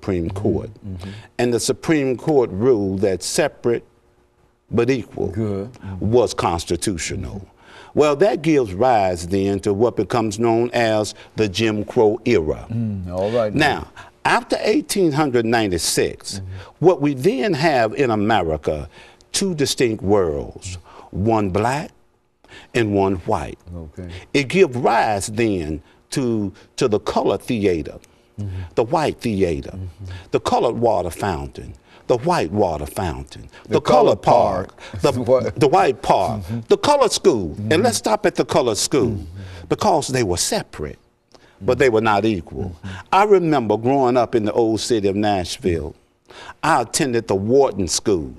Supreme Court. And the Supreme Court ruled that separate but equal was constitutional. Well, that gives rise then to what becomes known as the Jim Crow era. All right. Now, after 1896, what we then have in America, two distinct worlds, one black and one white. It gives rise then to the color theater, the white theater, the colored water fountain, the white water fountain, the color park, the white park, the colored school. And let's stop at the colored school because they were separate, but they were not equal. I remember growing up in the old city of Nashville, I attended the Wharton School.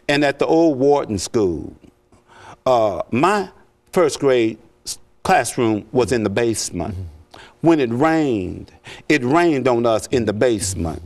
And at the old Wharton School, my first grade classroom was in the basement. When it rained on us in the basement.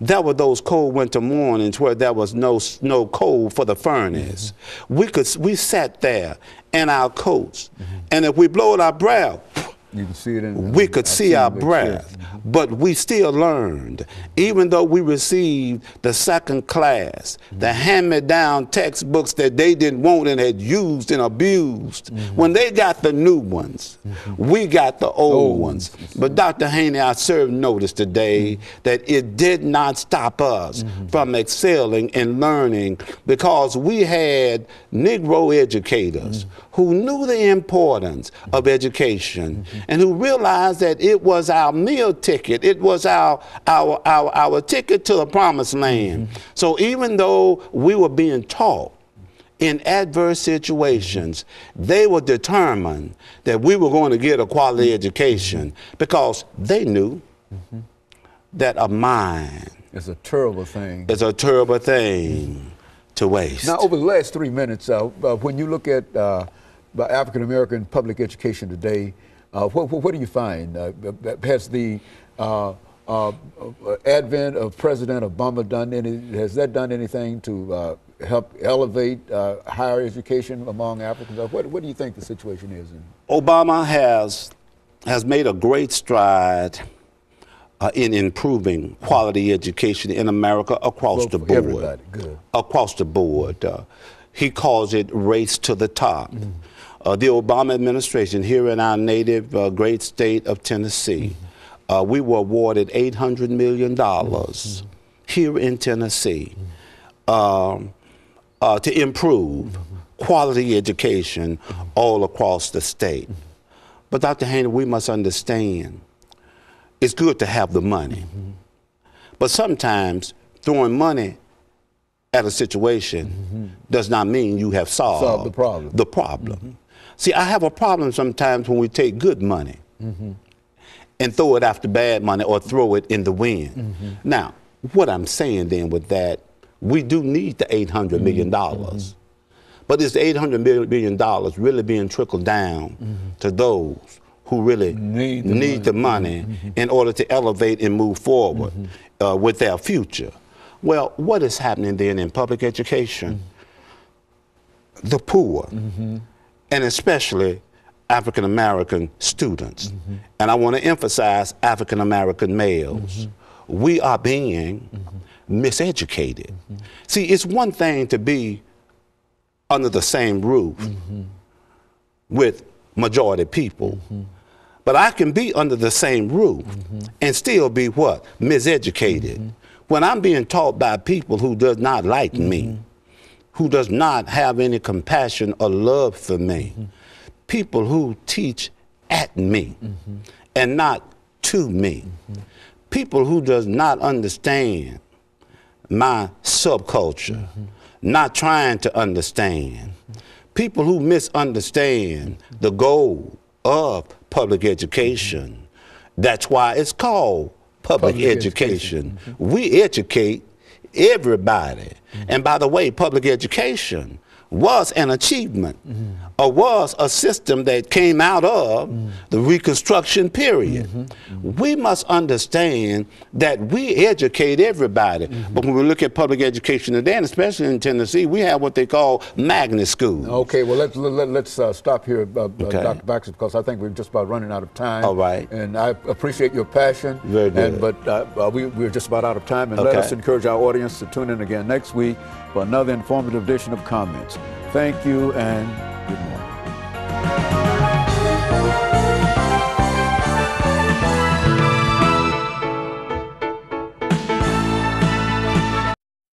There were those cold winter mornings where there was no coal for the furnace. We sat there in our coats, and if we blowed our breath, you can see it in we could see our breath, but we still learned. Even though we received the second class, the hand-me-down textbooks that they didn't want and had used and abused, when they got the new ones, we got the old ones. But Dr. Haney, I serve notice today that it did not stop us from excelling and learning, because we had Negro educators who knew the importance of education and who realized that it was our meal ticket, it was our ticket to the promised land. So even though we were being taught in adverse situations, they were determined that we were going to get a quality education because they knew that a mind is a terrible thing. It's a terrible thing to waste. Now, over the last 3 minutes, when you look at African American public education today, what do you find? Has the advent of President Obama has that done anything to help elevate higher education among Africans? What do you think the situation is? Obama has made a great stride in improving quality education in America across the board. Everybody. Good. Across the board. He calls it race to the top. The Obama administration here in our native great state of Tennessee, we were awarded $800 million here in Tennessee to improve quality education all across the state. But Dr. Haney, we must understand, it's good to have the money. But sometimes throwing money at a situation does not mean you have solved the problem. See, I have a problem sometimes when we take good money and throw it after bad money or throw it in the wind. Now, what I'm saying then with that, we do need the $800 million. But is the $800 million really being trickled down to those who really need the money in order to elevate and move forward with their future? Well, what is happening then in public education? The poor, and especially African American students, and I want to emphasize African American males, we are being miseducated. See, it's one thing to be under the same roof with majority people, but I can be under the same roof and still be what? Miseducated. When I'm being taught by people who does not like me, who does not have any compassion or love for me, people who teach at me and not to me, people who does not understand my subculture, not trying to understand, people who misunderstand the goal of public education. That's why it's called public education. We educate everybody. And by the way, public education was an achievement, or was a system that came out of the Reconstruction period. We must understand that we educate everybody. But when we look at public education today, and especially in Tennessee, we have what they call magnet schools. Okay, well, let's stop here, Dr. Baxter, because I think we're just about running out of time. All right. And I appreciate your passion. Very good. But we're just about out of time, and let us encourage our audience to tune in again next week for another informative edition of Comments. Thank you, and good morning.